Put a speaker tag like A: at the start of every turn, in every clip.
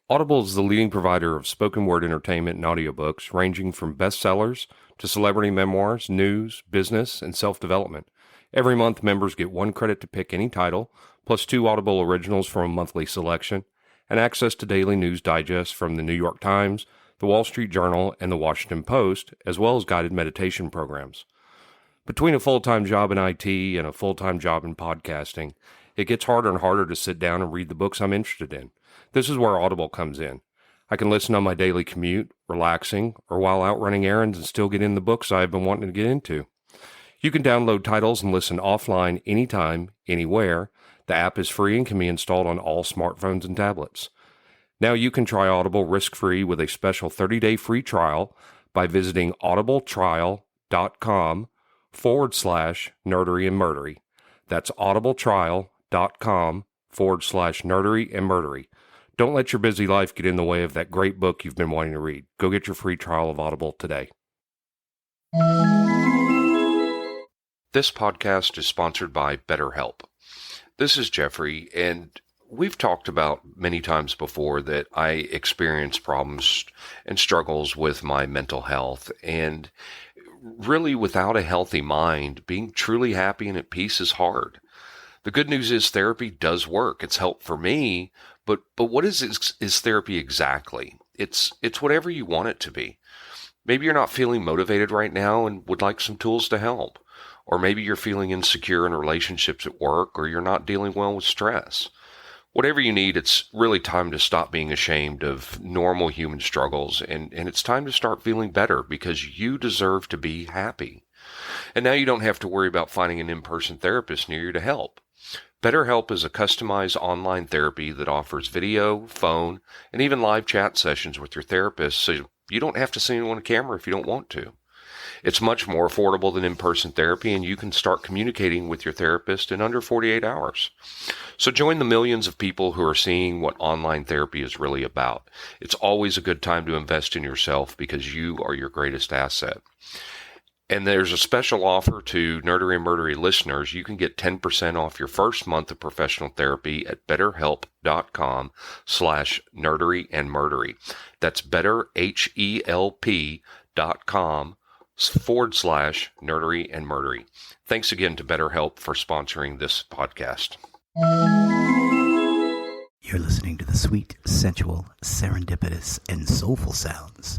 A: Audible is the leading provider of spoken word entertainment and audiobooks, ranging from bestsellers to celebrity memoirs, news, business, and self-development. Every month, members get 1 credit to pick any title, plus 2 Audible originals from a monthly selection, and access to daily news digests from the New York Times, the Wall Street Journal, and the Washington Post, as well as guided meditation programs. Between a full-time job in IT and a full-time job in podcasting, it gets harder and harder to sit down and read the books I'm interested in. This is where Audible comes in. I can listen on my daily commute, relaxing, or while out running errands and still get in the books I've been wanting to get into. You can download titles and listen offline anytime, anywhere. The app is free and can be installed on all smartphones and tablets. Now you can try Audible risk-free with a special 30-day free trial by visiting audibletrial.com/nerdery and murdery. That's audibletrial.com/nerdery and murdery. Don't let your busy life get in the way of that great book you've been wanting to read. Go get your free trial of Audible today. This podcast is sponsored by BetterHelp. This is Geoffrey, and we've talked about many times before that I experience problems and struggles with my mental health, and really without a healthy mind, being truly happy and at peace is hard. The good news is therapy does work. It's helped for me, but what is therapy exactly? It's whatever you want it to be. Maybe you're not feeling motivated right now and would like some tools to help. Or maybe you're feeling insecure in relationships at work, or you're not dealing well with stress. Whatever you need, it's really time to stop being ashamed of normal human struggles, and it's time to start feeling better because you deserve to be happy. And now you don't have to worry about finding an in-person therapist near you to help. BetterHelp is a customized online therapy that offers video, phone, and even live chat sessions with your therapist, so you don't have to see anyone on camera if you don't want to. It's much more affordable than in-person therapy, and you can start communicating with your therapist in under 48 hours. So join the millions of people who are seeing what online therapy is really about. It's always a good time to invest in yourself because you are your greatest asset. And there's a special offer to Nerdery and Murdery listeners. You can get 10% off your first month of professional therapy at betterhelp.com/nerdery and murdery. That's betterhelp.com/nerdery and murdery. Thanks again to BetterHelp for sponsoring this podcast.
B: You're listening to the sweet, sensual, serendipitous, and soulful sounds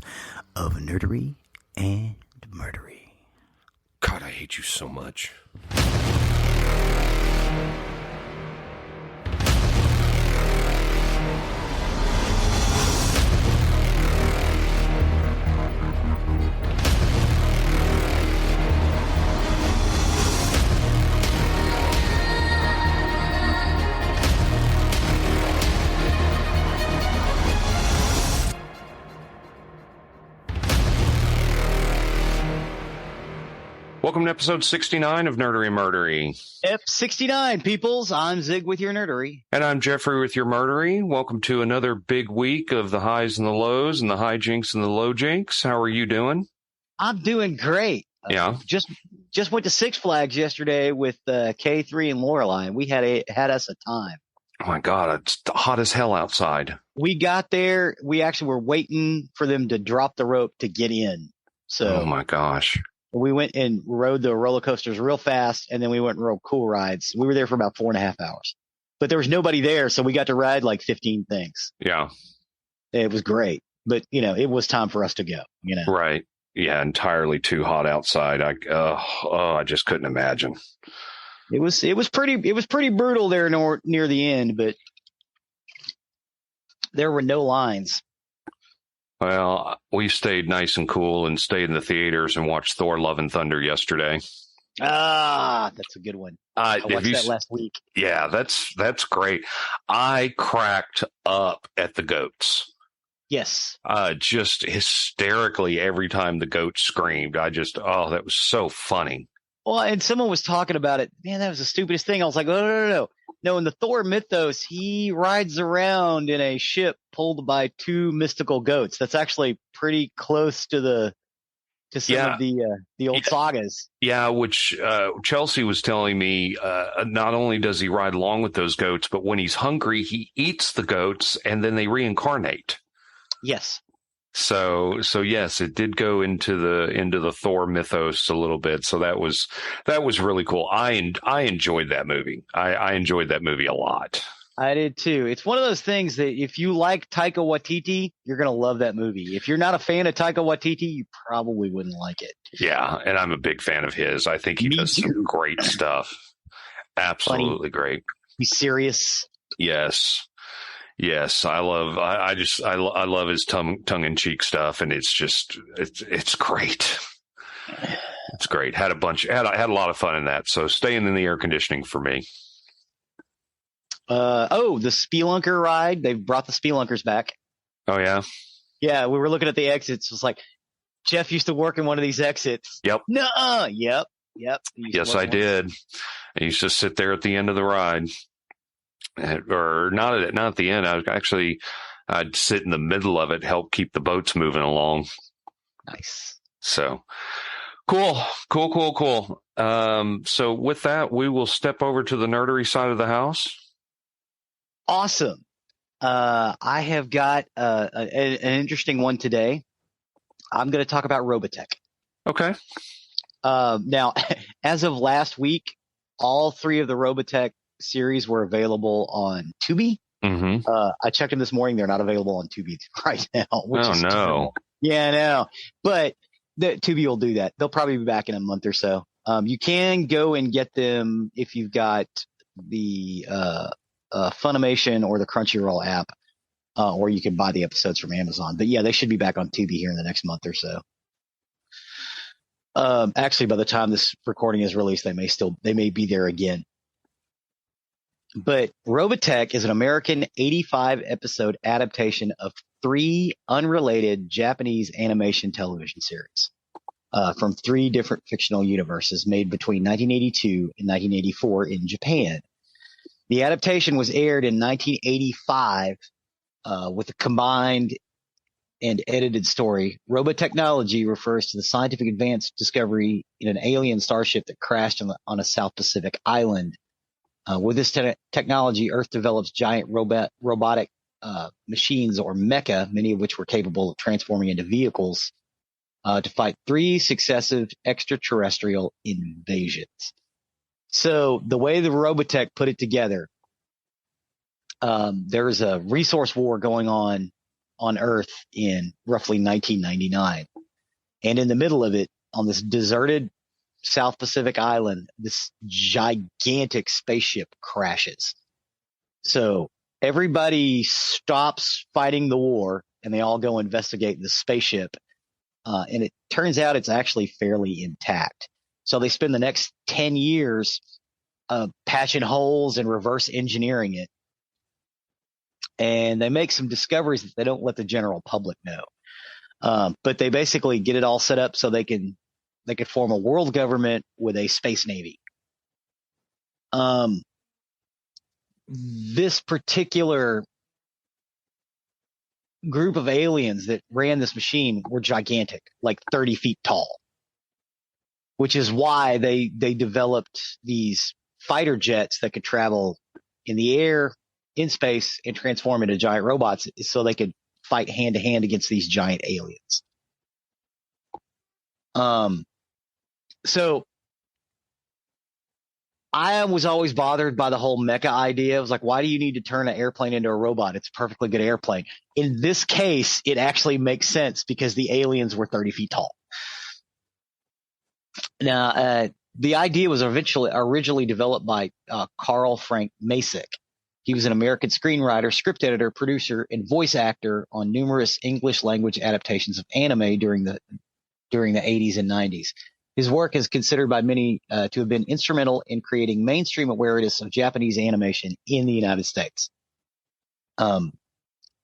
B: of Nerdery and Murdery.
A: God, I hate you so much. Welcome to episode 69 of Nerdery and Murdery.
C: F69, peoples. I'm Zig with your Nerdery.
A: And I'm Geoffrey with your Murdery. Welcome to another big week of the highs and the lows and the hijinks and the low jinks. How are you doing?
C: I'm doing great.
A: Yeah.
C: Just went to Six Flags yesterday with K3 and Lorelei. We had us a time.
A: Oh my God, it's hot as hell outside.
C: We got there. We actually were waiting for them to drop the rope to get in. So
A: Oh my gosh.
C: we went and rode the roller coasters real fast, and then we went and rode cool rides. We were there for about 4.5 hours, but there was nobody there, so we got to ride like 15 things.
A: Yeah.
C: It was great, but it was time for us to go.
A: Right. Yeah, entirely too hot outside. I just couldn't imagine.
C: It was pretty brutal there near the end, but there were no lines.
A: Well, we stayed nice and cool and stayed in the theaters and watched Thor: Love and Thunder yesterday.
C: Ah, that's a good one. I watched that last week.
A: Yeah, that's great. I cracked up at the goats.
C: Yes.
A: Just hysterically every time the goat screamed. That was so funny.
C: Well, and someone was talking about it. Man, that was the stupidest thing. I was like, no. No, in the Thor mythos, he rides around in a ship pulled by 2 mystical goats. That's actually pretty close to the to some of the old sagas.
A: Yeah, which Chelsea was telling me, not only does he ride along with those goats, but when he's hungry, he eats the goats and then they reincarnate.
C: Yes.
A: So yes, it did go into the Thor mythos a little bit. So that was really cool. I enjoyed that movie. I enjoyed that movie a lot.
C: I did too. It's one of those things that if you like Taika Waititi, you're going to love that movie. If you're not a fan of Taika Waititi, you probably wouldn't like it.
A: Yeah, and I'm a big fan of his. I think he does some great stuff. Absolutely great.
C: He's serious.
A: Yes. I love his tongue in cheek stuff, and it's great. It's great. Had a lot of fun in that. So staying in the air conditioning for me.
C: The Spelunker ride. They brought the Spelunkers back.
A: Oh yeah.
C: Yeah, we were looking at the exits. It was like, Jeff used to work in one of these exits.
A: Yep.
C: Nuh-uh. Yep.
A: Yes, I did. I used to sit there at the end of the ride, or not at the end. I'd sit in the middle of it, help keep the boats moving along.
C: Nice.
A: So cool. So with that, we will step over to the nerdery side of the house.
C: Awesome. I have got an interesting one today. I'm going to talk about Robotech.
A: Okay.
C: Now, as of last week, all 3 of the Robotech series were available on Tubi.
A: Mm-hmm.
C: I checked them this morning; they're not available on Tubi right now.
A: Oh no!
C: Terrible. Yeah, I know. But Tubi will do that. They'll probably be back in a month or so. You can go and get them if you've got the Funimation or the Crunchyroll app, or you can buy the episodes from Amazon. But yeah, they should be back on Tubi here in the next month or so. Actually, by the time this recording is released, they may be there again. But Robotech is an American 85 episode adaptation of 3 unrelated Japanese animation television series from 3 different fictional universes made between 1982 and 1984 in Japan. The adaptation was aired in 1985 with a combined and edited story. Robotechnology refers to the scientific advance discovery in an alien starship that crashed on a South Pacific island. With this technology, Earth develops giant robotic machines, or mecha, many of which were capable of transforming into vehicles to fight 3 successive extraterrestrial invasions. So the way the Robotech put it together, there's a resource war going on Earth in roughly 1999. And in the middle of it, on this deserted South Pacific island, this gigantic spaceship crashes. So everybody stops fighting the war and they all go investigate the spaceship. And it turns out it's actually fairly intact. So they spend the next 10 years patching holes and reverse engineering it. And they make some discoveries that they don't let the general public know. But they basically get it all set up so they could form a world government with a space navy. This particular group of aliens that ran this machine were gigantic, like 30 feet tall, which is why they developed these fighter jets that could travel in the air, in space, and transform into giant robots so they could fight hand to hand against these giant aliens. So I was always bothered by the whole mecha idea. I was like, why do you need to turn an airplane into a robot? It's a perfectly good airplane. In this case, it actually makes sense because the aliens were 30 feet tall. Now, the idea was originally developed by Carl Frank Masek. He was an American screenwriter, script editor, producer, and voice actor on numerous English language adaptations of anime during the 80s and 90s. His work is considered by many to have been instrumental in creating mainstream awareness of Japanese animation in the United States.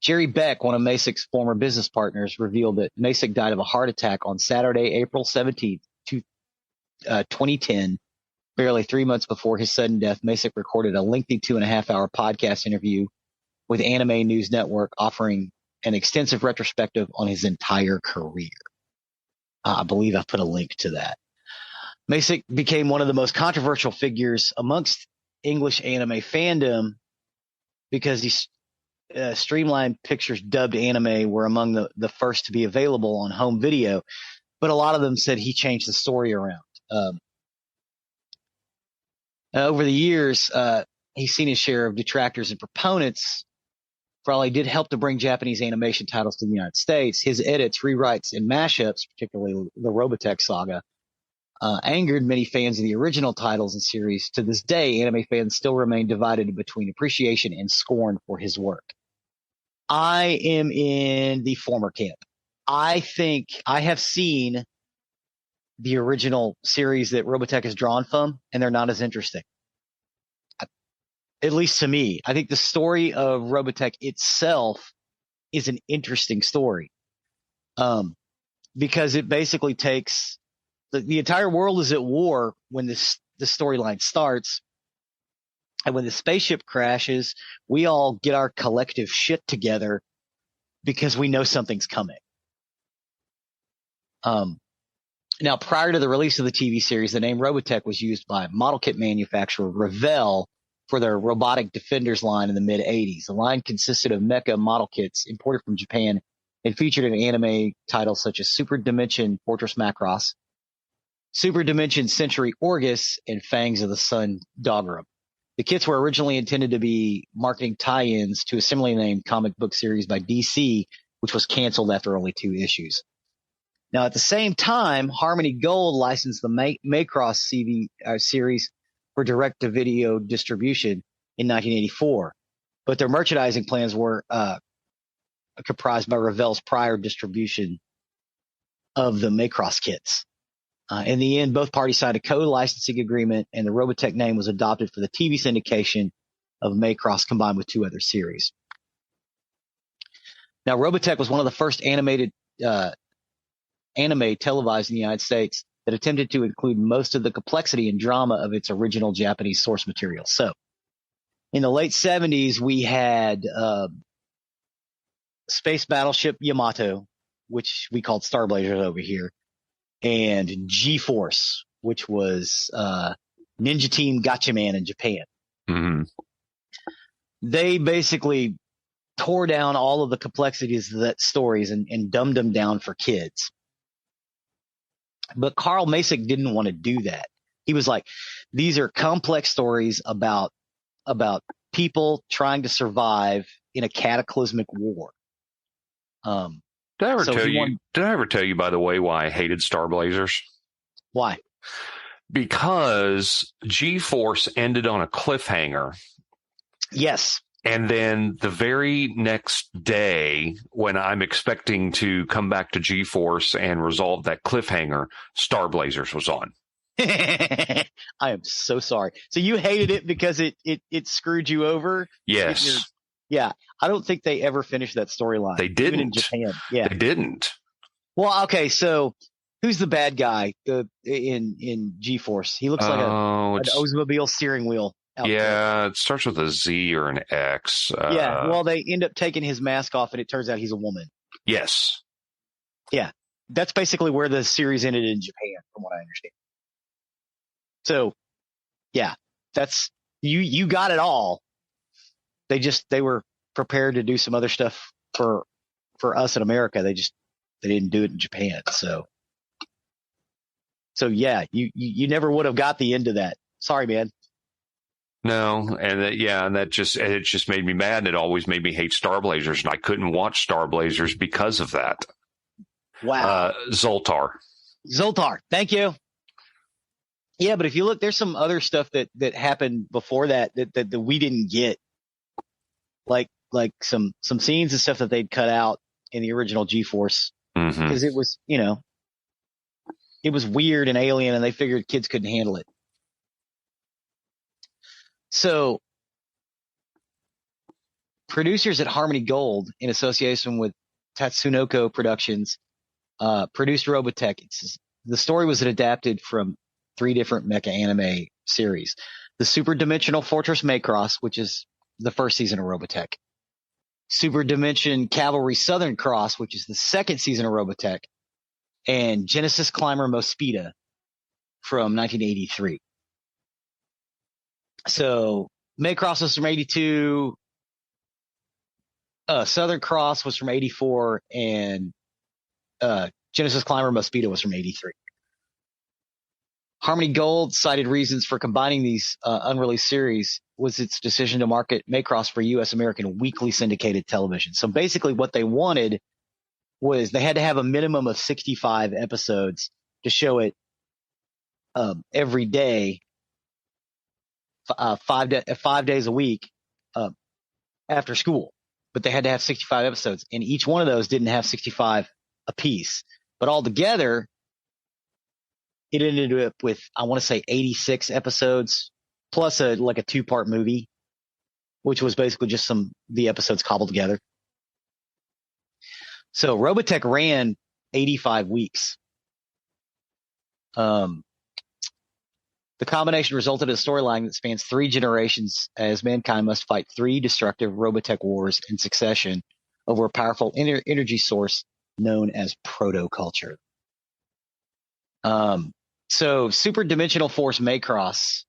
C: Jerry Beck, one of Masek's former business partners, revealed that Masek died of a heart attack on Saturday, April 17th, 2010. Barely 3 months before his sudden death, Masek recorded a lengthy 2.5-hour podcast interview with Anime News Network, offering an extensive retrospective on his entire career. I believe I put a link to that. Masick became one of the most controversial figures amongst English anime fandom because these Streamlined Pictures dubbed anime were among the first to be available on home video, but a lot of them said he changed the story around. Over the years, he's seen his share of detractors and proponents. For all he did help to bring Japanese animation titles to the United States, his edits, rewrites, and mashups, particularly the Robotech saga, angered many fans of the original titles and series. To this day, anime fans still remain divided between appreciation and scorn for his work. I am in the former camp. I think I have seen the original series that Robotech is drawn from, and they're not as interesting. At least to me. I think the story of Robotech itself is an interesting story. Because it basically takes the entire world is at war when the storyline starts. And when the spaceship crashes, we all get our collective shit together because we know something's coming. Now, prior to the release of the TV series, the name Robotech was used by model kit manufacturer Revell for their robotic defenders line in the mid-'80s. The line consisted of mecha model kits imported from Japan and featured an anime titles such as Super Dimension Fortress Macross, Super Dimension Century Orgus, and Fangs of the Sun Doggerham. The kits were originally intended to be marketing tie-ins to a similarly named comic book series by DC, which was canceled after only 2 issues. Now, at the same time, Harmony Gold licensed the Macross series for direct-to-video distribution in 1984, but their merchandising plans were comprised by Revell's prior distribution of the Macross kits. In the end, both parties signed a co-licensing agreement, and the Robotech name was adopted for the TV syndication of Macross combined with 2 other series. Now, Robotech was one of the first animated anime televised in the United States that attempted to include most of the complexity and drama of its original Japanese source material. So, in the late 70s, we had Space Battleship Yamato, which we called Star Blazers over here, and G-Force, which was Ninja Team Gatchaman in Japan.
A: Mm-hmm.
C: They basically tore down all of the complexities of that stories and dumbed them down for kids. But Carl Masick didn't want to do that. He was like, these are complex stories about people trying to survive in a cataclysmic war.
A: Did I ever tell you, by the way, why I hated Star Blazers?
C: Why?
A: Because G-Force ended on a cliffhanger.
C: Yes.
A: And then the very next day, when I'm expecting to come back to G-Force and resolve that cliffhanger, Star Blazers was on.
C: I am so sorry. So you hated it because it screwed you over?
A: Yes.
C: Yeah. I don't think they ever finished that storyline.
A: They didn't.
C: Even in Japan. Yeah.
A: They didn't.
C: Well, okay. So who's the bad guy in G-Force? He looks like an Oldsmobile steering wheel.
A: Yeah, it starts with a Z or an X.
C: Yeah, well, they end up taking his mask off, and it turns out he's a woman.
A: Yes.
C: Yeah, that's basically where the series ended in Japan, from what I understand. So, yeah, that's you got it all. They were prepared to do some other stuff for us in America. They didn't do it in Japan. So yeah, you never would have got the end of that. Sorry, man.
A: No, and it just made me mad, and it always made me hate Star Blazers, and I couldn't watch Star Blazers because of that.
C: Wow.
A: Zoltar,
C: thank you. Yeah, but if you look, there's some other stuff that happened before that we didn't get, like some scenes and stuff that they'd cut out in the original G-Force because it was, it was weird and alien, and they figured kids couldn't handle it. So, producers at Harmony Gold, in association with Tatsunoko Productions, produced Robotech. The story was adapted from 3 different mecha anime series. The Super Dimensional Fortress Macross, which is the first season of Robotech. Super Dimension Cavalry Southern Cross, which is the second season of Robotech. and Genesis Climber Mospeada from 1983. So Maycross was from 82. Southern Cross was from 84, and Genesis Climber Mospeada was from 83. Harmony Gold cited reasons for combining these unreleased series was its decision to market Maycross for U.S. American weekly syndicated television. So basically what they wanted was they had to have a minimum of 65 episodes to show it every day, 5 days a week after school. But they had to have 65 episodes, and each one of those didn't have 65 apiece. But altogether, it ended up with, I want to say, 86 episodes, plus a 2-part movie, which was basically just the episodes cobbled together. So Robotech ran 85 weeks. The combination resulted in a storyline that spans 3 generations as mankind must fight 3 destructive Robotech wars in succession over a powerful energy source known as proto-culture. So Super Dimensional Force Maycross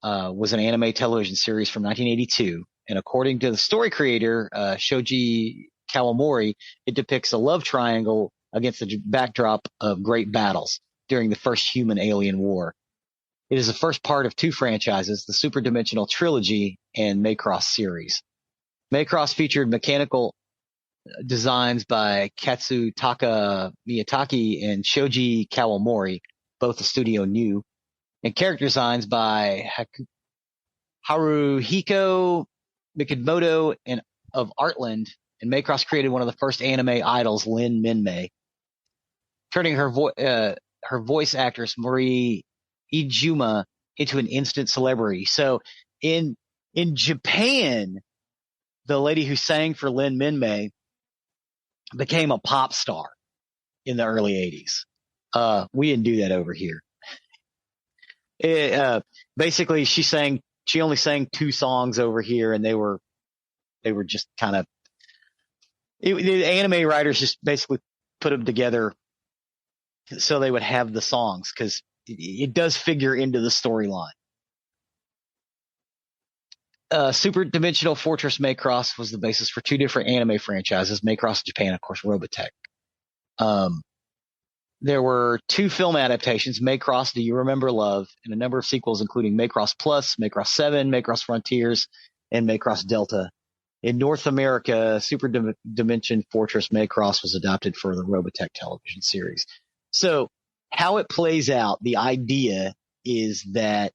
C: was an anime television series from 1982. And according to the story creator, Shoji Kawamori, it depicts a love triangle against the backdrop of great battles during the first human-alien war. It is the first part of 2 franchises, the Super Dimensional Trilogy and Maycross series. Maycross featured mechanical designs by Katsutaka Miyatake and Shoji Kawamori, both the studio new, and character designs by Haruhiko Mikimoto and of Artland. And Maycross created one of the first anime idols, Lin Minmay, turning her voice actress Marie Ijuma into an instant celebrity. So in Japan, the lady who sang for Lin Minmay became a pop star in the early 80s. We didn't do that over here. Basically, she only sang 2 songs over here, and they were just kind of, the anime writers just basically put them together so they would have the songs, because it does figure into the storyline. Super Dimensional Fortress Maycross was the basis for 2 different anime franchises, Maycross Japan, of course, Robotech. There were 2 film adaptations, Maycross Do You Remember Love, and a number of sequels, including Maycross Plus, Maycross 7, Maycross Frontiers, and Maycross Delta. In North America, Super Dimension Fortress Maycross was adopted for the Robotech television series. So how it plays out, the idea is that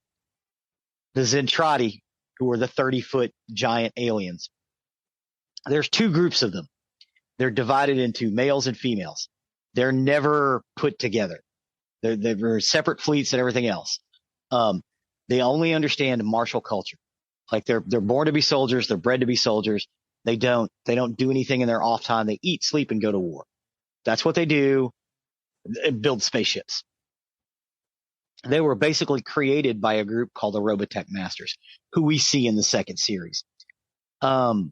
C: the Zentradi, who are the 30-foot giant aliens, there's 2 groups of them. They're divided into males and females. They're never put together. They're separate fleets and everything else. They only understand martial culture. Like they're born to be soldiers. They're bred to be soldiers. They don't do anything in their off time. They eat, sleep, and go to war. That's what they do. Build spaceships. They were basically created by a group called the Robotech Masters, who we see in the second series. But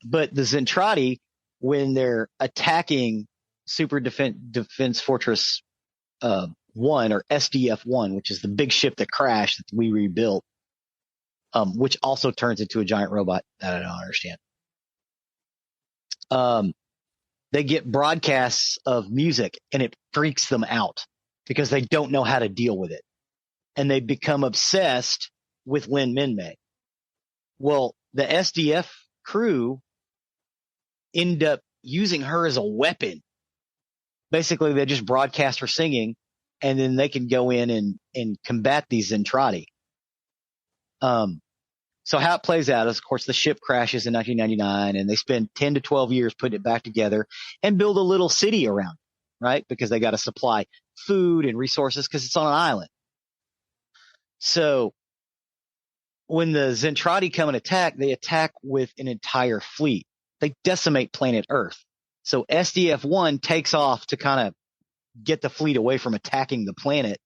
C: the Zentradi, when they're attacking Super Defense Fortress 1, or SDF-1, which is the big ship that crashed that we rebuilt, which also turns into a giant robot that I don't understand. They get broadcasts of music, and it freaks them out because they don't know how to deal with it. And they become obsessed with Lin Minmay. Well, the SDF crew end up using her as a weapon. Basically, they just broadcast her singing, and then they can go in and combat these Zentradi. So how it plays out is, of course, the ship crashes in 1999, and they spend 10 to 12 years putting it back together and build a little city around it, right? Because they got to supply food and resources because it's on an island. So when the Zentradi come and attack, they attack with an entire fleet. They decimate planet Earth. So SDF-1 takes off to kind of get the fleet away from attacking the planet.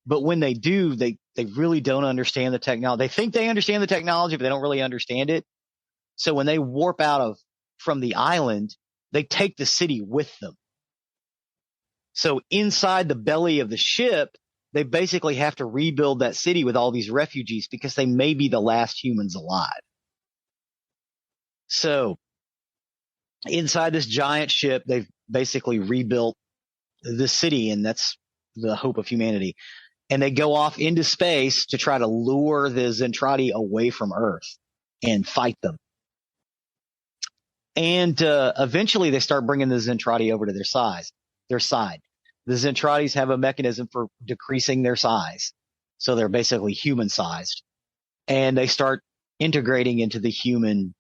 C: But when they do, they really don't understand the technology. They think they understand the technology, but they don't really understand it. So when they warp out from the island, they take the city with them. So inside the belly of the ship, they basically have to rebuild that city with all these refugees because they may be the last humans alive. So inside this giant ship, they've basically rebuilt the city, and that's the hope of humanity. And they go off into space to try to lure the Zentradi away from Earth and fight them. And eventually they start bringing the Zentradi over to their side. The Zentradis have a mechanism for decreasing their size. So they're basically human sized. And they start integrating into the human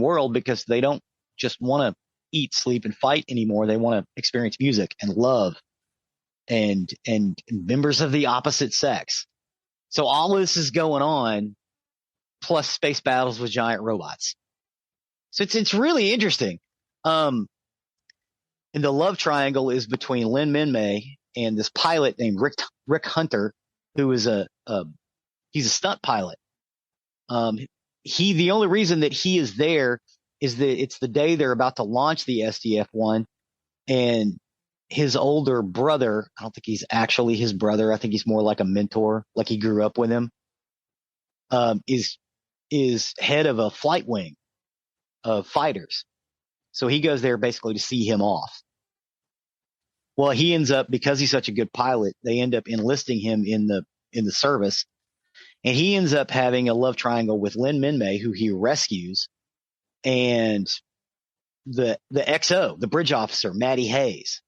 C: world because they don't just want to eat, sleep, and fight anymore. They want to experience music and love and members of the opposite sex. So all this is going on, plus space battles with giant robots. So it's really interesting. And the love triangle is between Lin Minmay and this pilot named Rick Hunter, who is he's a stunt pilot. The only reason that he is there is that it's the day they're about to launch the SDF-1, and his older brother, I don't think he's actually his brother, I think he's more like a mentor, like he grew up with him, is head of a flight wing of fighters. So he goes there basically to see him off. Well, he ends up, because he's such a good pilot, they end up enlisting him in the service. And he ends up having a love triangle with Lin Minmay, who he rescues, and the XO, the bridge officer, Maddie Hayes.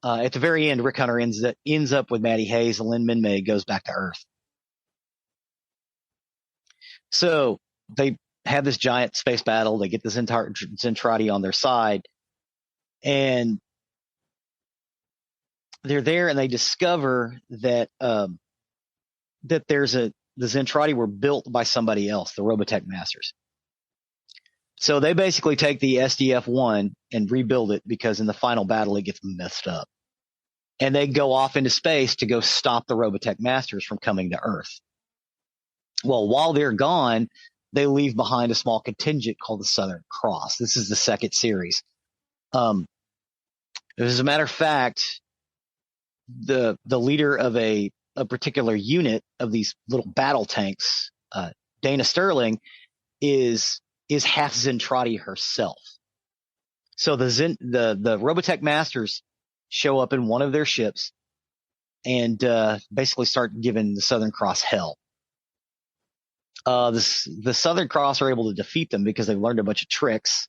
C: At the very end, Rick Hunter ends up with Maddie Hayes, and Lin Minmay goes back to Earth. So they have this giant space battle. They get the Zentradi on their side, and they're there, and they discover that that the Zentradi were built by somebody else, the Robotech masters. So they basically take the SDF-1 and rebuild it because in the final battle it gets messed up. And they go off into space to go stop the Robotech masters from coming to Earth. Well, while they're gone, they leave behind a small contingent called the Southern Cross. This is the second series. As a matter of fact, the leader of a particular unit of these little battle tanks, Dana Sterling, is half Zentradi herself. So the Robotech masters show up in one of their ships and basically start giving the Southern Cross hell. The Southern Cross are able to defeat them because they've learned a bunch of tricks.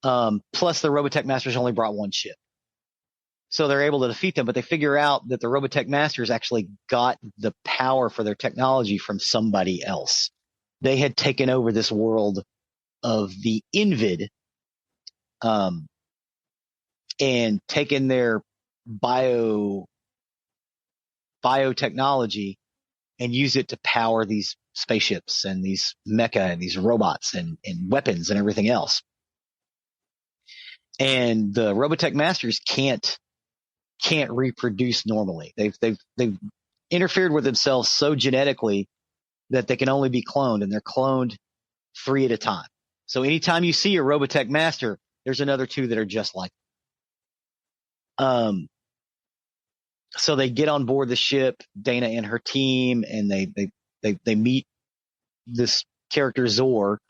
C: Plus the Robotech masters only brought one ship. So they're able to defeat them, but they figure out that the Robotech masters actually got the power for their technology from somebody else. They had taken over this world of the Invid, and taken their biotechnology and used it to power these spaceships and these mecha and these robots and weapons and everything else. And the Robotech masters can't reproduce normally. They've interfered with themselves so genetically that they can only be cloned, and they're cloned 3 at a time. So anytime you see a Robotech master, there's another 2 that are just like them. So they get on board the ship, Dana and her team, and they meet this character Zor,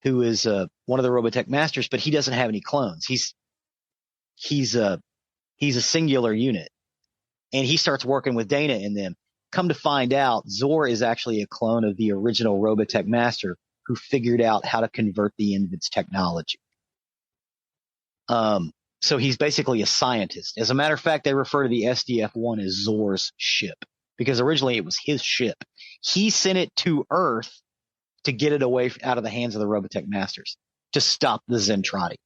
C: who is one of the Robotech masters, but he doesn't have any clones. He's a singular unit, and he starts working with Dana and them. Come to find out, Zor is actually a clone of the original Robotech master who figured out how to convert the Invid's technology. So he's basically a scientist. As a matter of fact, they refer to the SDF-1 as Zor's ship because originally it was his ship. He sent it to Earth to get it away out of the hands of the Robotech masters to stop the Zentradi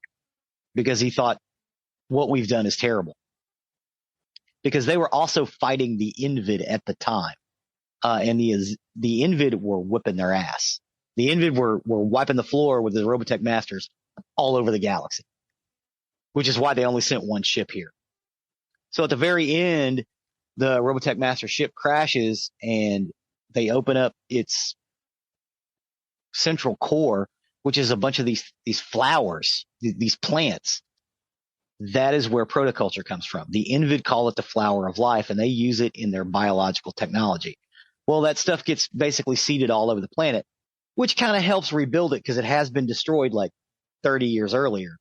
C: because he thought what we've done is terrible. Because they were also fighting the Invid at the time. And the Invid were whipping their ass. The Invid were wiping the floor with the Robotech masters all over the galaxy, which is why they only sent one ship here. So at the very end, the Robotech master ship crashes and they open up its central core, which is a bunch of these flowers, these plants That is where protoculture comes from. The Invid call it the flower of life, and they use it in their biological technology. Well, that stuff gets basically seeded all over the planet, which kind of helps rebuild it because it has been destroyed like 30 years earlier.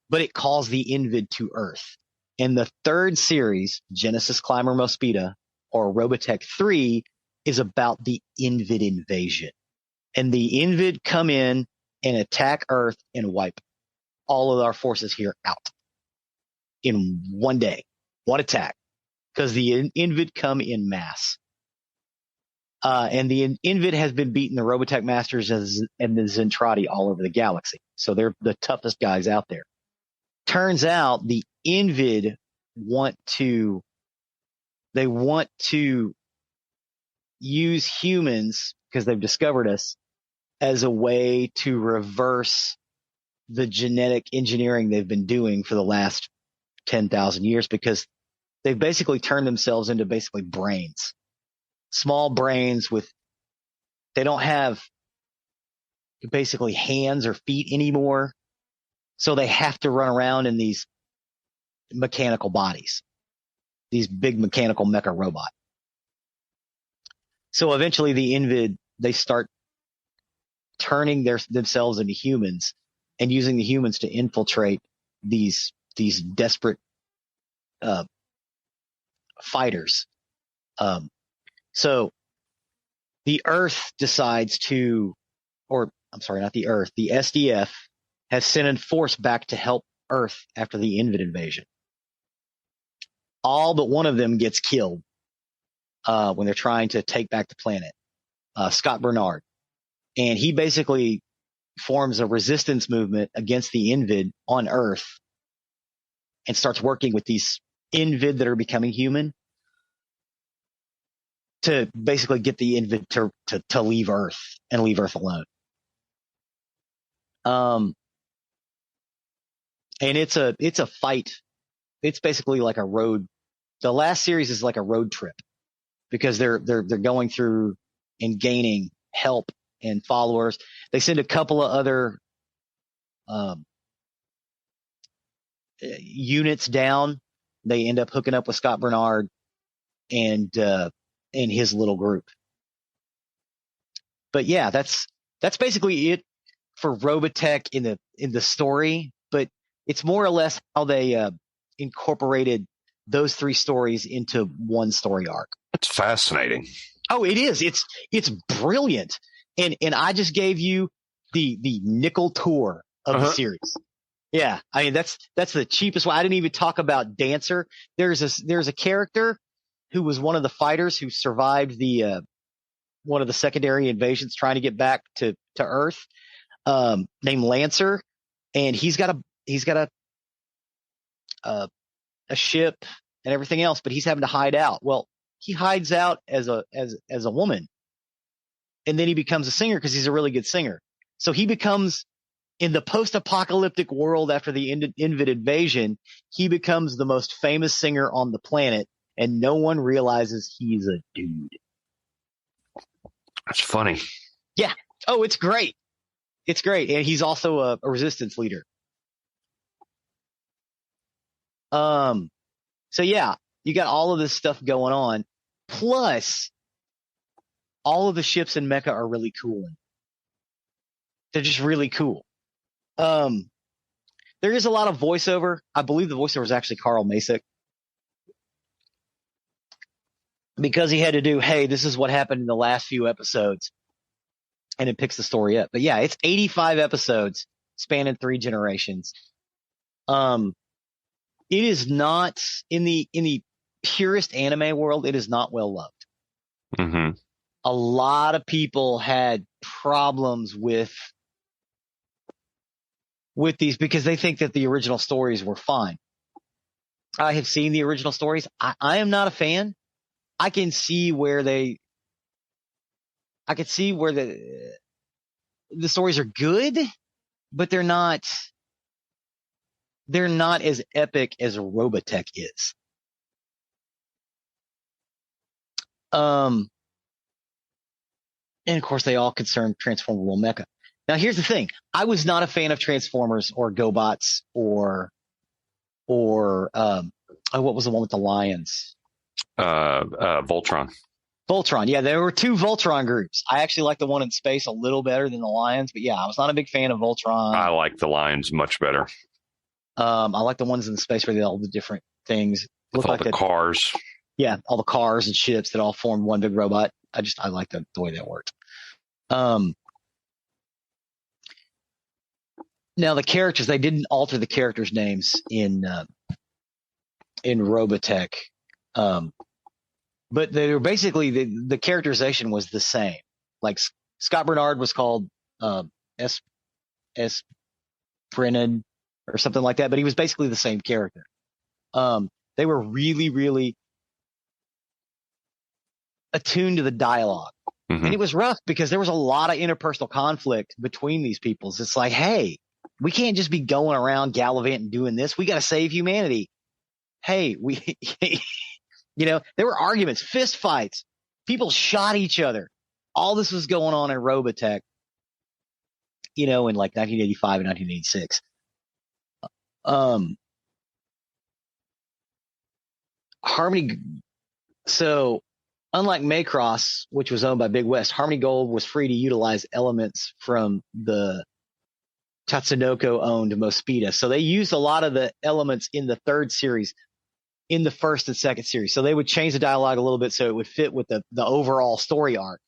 C: But it calls the Invid to Earth. And the third series, Genesis Climber Mospeada, or Robotech 3, is about the Invid invasion. And the Invid come in and attack Earth and wipe all of our forces here out in one day, one attack, because the Invid come in mass. And the Invid has been beating the Robotech Masters and the Zentradi all over the galaxy. So they're the toughest guys out there. Turns out the Invid want to use humans, because they've discovered us, as a way to reverse the genetic engineering they've been doing for the last 10,000 years, because they've basically turned themselves into basically brains, small brains they don't have basically hands or feet anymore. So they have to run around in these mechanical bodies, these big mechanical mecha robot. So eventually the Invid, they start turning themselves into humans and using the humans to infiltrate these desperate fighters. So the Earth decides to, or I'm sorry, not the Earth, the SDF has sent a force back to help Earth after the Invid invasion. All but one of them gets killed when they're trying to take back the planet, Scott Bernard. And he basically forms a resistance movement against the Invid on Earth and starts working with these Invid that are becoming human to basically get the Invid to leave Earth and leave Earth alone. And it's a fight. It's basically like a road. The last series is like a road trip because they're going through and gaining help and followers. They send a couple of other units down. They end up hooking up with Scott Bernard and his little group. But yeah, that's basically it for Robotech in the story. But it's more or less how they incorporated those three stories into one story arc.
A: That's fascinating.
C: Oh, it is. It's brilliant. And I just gave you the nickel tour of the series. Yeah. I mean, that's the cheapest one. I didn't even talk about Dancer. There's a character who was one of the fighters who survived the one of the secondary invasions trying to get back to Earth, named Lancer. And he's got a ship and everything else, but he's having to hide out. Well, he hides out as a woman. And then he becomes a singer because he's a really good singer. So he becomes, in the post-apocalyptic world after the Invid invasion, he becomes the most famous singer on the planet, and no one realizes he's a dude.
A: That's funny.
C: Yeah. Oh, it's great. It's great. And he's also a resistance leader. So yeah, you got all of this stuff going on. Plus, all of the ships in Mecha are really cool. They're just really cool. There is a lot of voiceover. I believe the voiceover is actually Carl Masick. Because he had to do, hey, this is what happened in the last few episodes. And it picks the story up. But yeah, it's 85 episodes spanning 3 generations. It is not, in the purest anime world, it is not well loved.
A: Mm-hmm.
C: A lot of people had problems with these because they think that the original stories were fine. I have seen the original stories. I am not a fan. I can see where the stories are good, but they're not as epic as Robotech is. And of course they all concern transformable mecha. Now, here's the thing. I was not a fan of Transformers or GoBots or what was the one with the lions?
A: Voltron.
C: Voltron. Yeah, there were two Voltron groups. I actually like the one in space a little better than the lions, but yeah, I was not a big fan of Voltron.
A: I like the lions much better.
C: I like the ones in space where they all the different things.
A: With all the cars.
C: Yeah, all the cars and ships that all form one big robot. I like the way that worked. Now the characters, they didn't alter the characters' names in Robotech. But they were basically the characterization was the same. Like Scott Bernard was called S. Brennan or something like that, but he was basically the same character. They were really, really attuned to the dialogue.
A: Mm-hmm.
C: And it was rough because there was a lot of interpersonal conflict between these peoples. It's like, hey, we can't just be going around gallivanting doing this. We got to save humanity. Hey, there were arguments, fist fights. People shot each other. All this was going on in Robotech, in like 1985 and 1986. Harmony. So unlike Macross, which was owned by Big West, Harmony Gold was free to utilize elements from the Tatsunoko owned Mospeada. So they used a lot of the elements in the third series in the first and second series. So they would change the dialogue a little bit so it would fit with the overall story arc.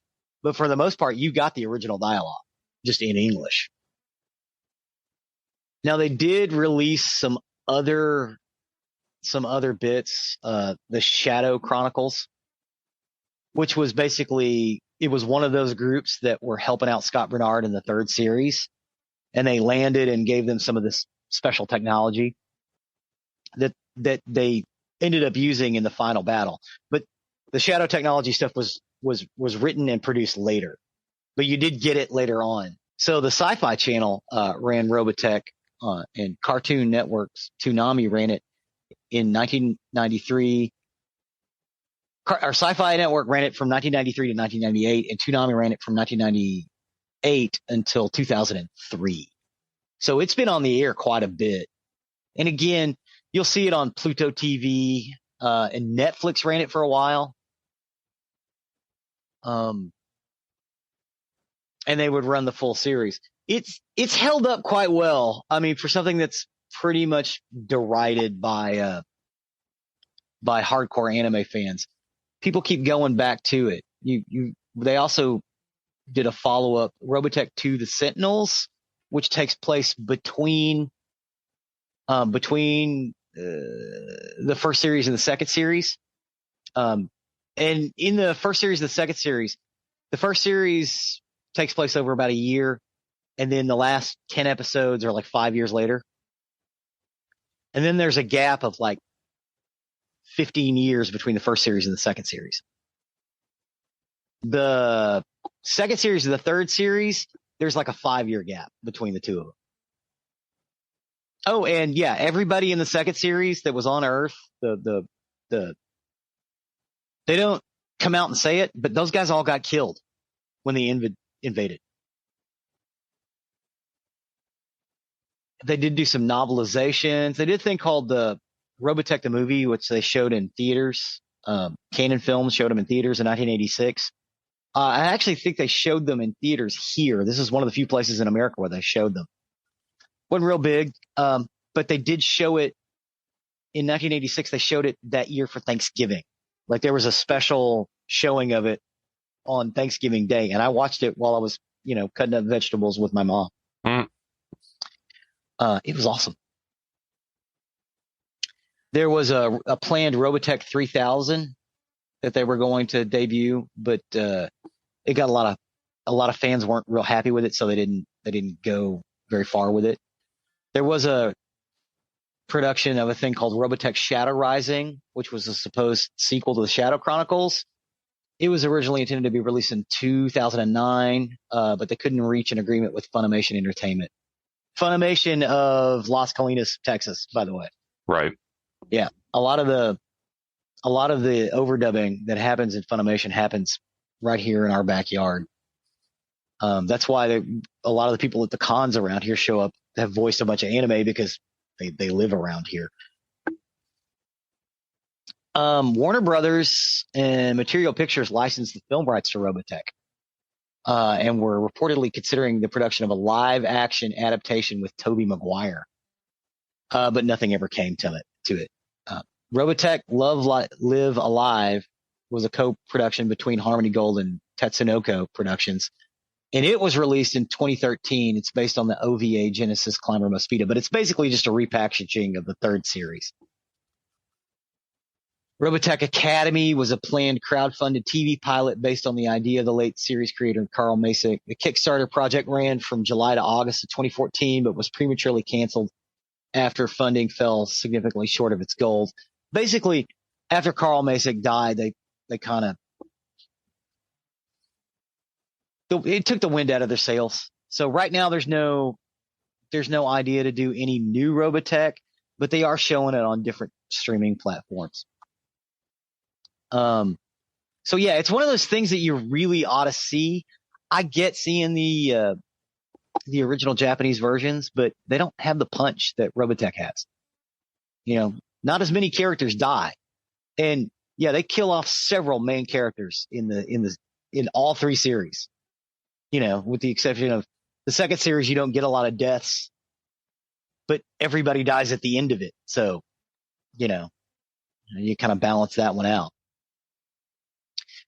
C: But for the most part, you got the original dialogue just in English. Now they did release some other bits, the Shadow Chronicles, which was basically, it was one of those groups that were helping out Scott Bernard in the third series. And they landed and gave them some of this special technology that they ended up using in the final battle. But the Shadow technology stuff was written and produced later, but you did get it later on. So the Sci-Fi Channel ran Robotech, and Cartoon Network's Toonami ran it in 1993. Our Sci-Fi Network ran it from 1993 to 1998, and Toonami ran it from 1998 until 2003. So it's been on the air quite a bit. And again, you'll see it on Pluto TV, and Netflix ran it for a while. And they would run the full series. It's held up quite well. I mean, for something that's pretty much derided by hardcore anime fans, people keep going back to it. They also did a follow-up, Robotech 2: The Sentinels, which takes place between the first series and the second series. And in the first series and the second series, the first series takes place over about a year, and then the last 10 episodes are like 5 years later. And then there's a gap of like 15 years between the first series and the second series. The second series and the third series, there's like a 5-year gap between the two of them. Oh, and yeah, everybody in the second series that was on Earth, they don't come out and say it, but those guys all got killed when they invaded. They did do some novelizations. They did a thing called the Robotech the movie, which they showed in theaters. Canon Films showed them in theaters in 1986. I actually think they showed them in theaters here. This is one of the few places in America where they showed them. Wasn't real big, but they did show it in 1986. They showed it that year for Thanksgiving. Like there was a special showing of it on Thanksgiving Day, and I watched it while I was, cutting up vegetables with my mom.
A: Mm.
C: It was awesome. There was a planned Robotech 3000 that they were going to debut, but it got a lot of fans weren't real happy with it, so they didn't go very far with it. There was a production of a thing called Robotech Shadow Rising, which was a supposed sequel to the Shadow Chronicles. It was originally intended to be released in 2009, but they couldn't reach an agreement with Funimation Entertainment. Funimation of Las Colinas, Texas, by the way.
A: Right.
C: Yeah. A lot of the overdubbing that happens in Funimation happens right here in our backyard. That's why a lot of the people at the cons around here have voiced a bunch of anime because they live around here. Warner Brothers and Material Pictures licensed the film rights to Robotech, and were reportedly considering the production of a live action adaptation with Tobey Maguire. But nothing ever came to it. Robotech Live Alive was a co-production between Harmony Gold and Tatsunoko Productions, and it was released in 2013. It's based on the OVA Genesis Climber Mosquito, but it's basically just a repackaging of the third series. Robotech Academy was a planned crowdfunded TV pilot based on the idea of the late series creator Carl Masick. The Kickstarter project ran from July to August of 2014, but was prematurely canceled after funding fell significantly short of its goals. Basically, after Carl Masick died, they kind of it took the wind out of their sails. So right now there's no idea to do any new Robotech, but they are showing it on different streaming platforms. So yeah, it's one of those things that you really ought to see. I get seeing the original Japanese versions, but they don't have the punch that Robotech has. Not as many characters die, and yeah, they kill off several main characters in all three series. With the exception of the second series, you don't get a lot of deaths, but everybody dies at the end of it. So, you kind of balance that one out.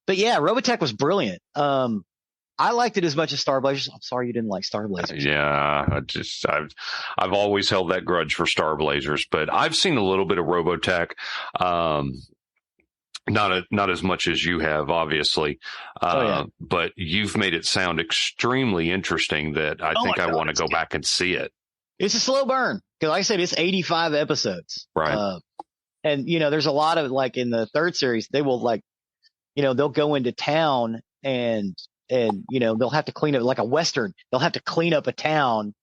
C: But yeah, Robotech was brilliant. I liked it as much as Star Blazers. I'm sorry you didn't like Star Blazers.
A: Yeah, I've always held that grudge for Star Blazers, but I've seen a little bit of Robotech. Not as much as you have, obviously. But you've made it sound extremely interesting that I think I want to go back and see it.
C: It's a slow burn because, like I said, it's 85 episodes.
A: Right.
C: And there's a lot of, like, in the third series, they will, like, they'll go into town and they'll have to clean up, like a Western. They'll have to clean up a town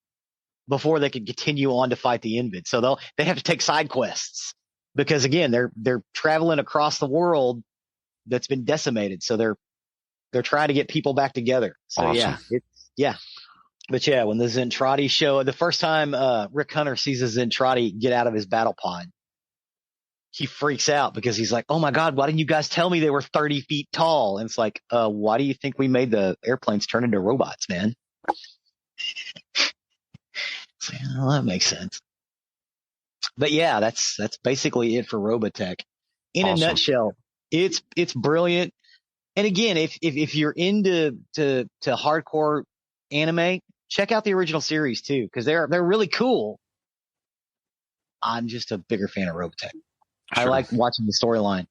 C: before they can continue on to fight the Invid. So they have to take side quests because, again, they're traveling across the world that's been decimated. So they're trying to get people back together. So awesome. But yeah, when the Zentradi show, the first time Rick Hunter sees a Zentradi get out of his battle pod, he freaks out because he's like, "Oh my God, why didn't you guys tell me they were 30 feet tall?" And it's like, why do you think we made the airplanes turn into robots, man? So, that makes sense. But yeah, that's basically it for Robotech. In a nutshell, it's brilliant. And again, if you're into to hardcore anime, check out the original series too, because they're really cool. I'm just a bigger fan of Robotech. Sure. I like watching the storyline,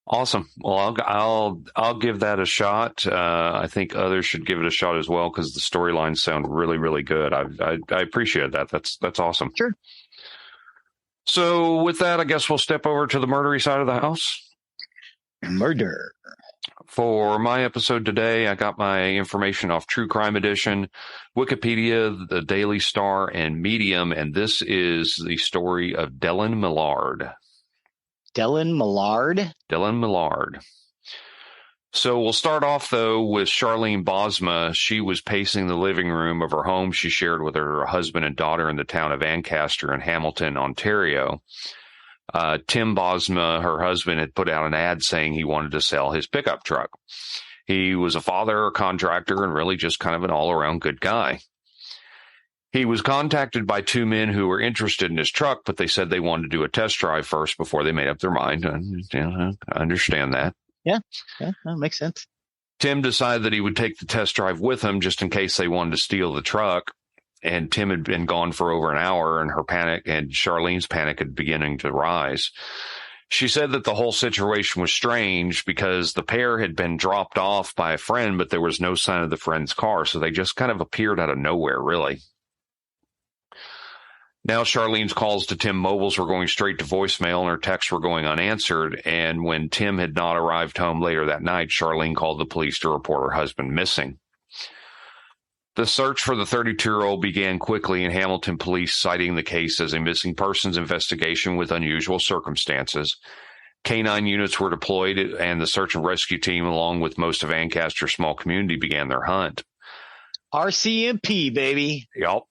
A: Awesome. Well, I'll give that a shot. I think others should give it a shot as well because the storylines sound really, really good. I appreciate that. That's awesome.
C: Sure.
A: So with that, I guess we'll step over to the murdery side of the house.
C: Murder.
A: For my episode today, I got my information off True Crime Edition, Wikipedia, the Daily Star, and Medium, and this is the story of Dellen Millard.
C: Dellen Millard?
A: Dellen Millard. So we'll start off, though, with Charlene Bosma. She was pacing the living room of her home she shared with her husband and daughter in the town of Ancaster in Hamilton, Ontario. Tim Bosma, her husband, had put out an ad saying he wanted to sell his pickup truck. He was a father, a contractor, and really just kind of an all-around good guy. He was contacted by two men who were interested in his truck, but they said they wanted to do a test drive first before they made up their mind. I understand that.
C: Yeah, that makes sense.
A: Tim decided that he would take the test drive with him just in case they wanted to steal the truck. And Tim had been gone for over an hour, and Charlene's panic had beginning to rise. She said that the whole situation was strange because the pair had been dropped off by a friend, but there was no sign of the friend's car, so they just kind of appeared out of nowhere, really. Now Charlene's calls to Tim Mobiles were going straight to voicemail, and her texts were going unanswered, and when Tim had not arrived home later that night, Charlene called the police to report her husband missing. The search for the 32-year-old began quickly, and Hamilton police citing the case as a missing persons investigation with unusual circumstances. K-9 units were deployed, and the search and rescue team, along with most of Ancaster's small community, began their hunt.
C: RCMP, baby.
A: Yep.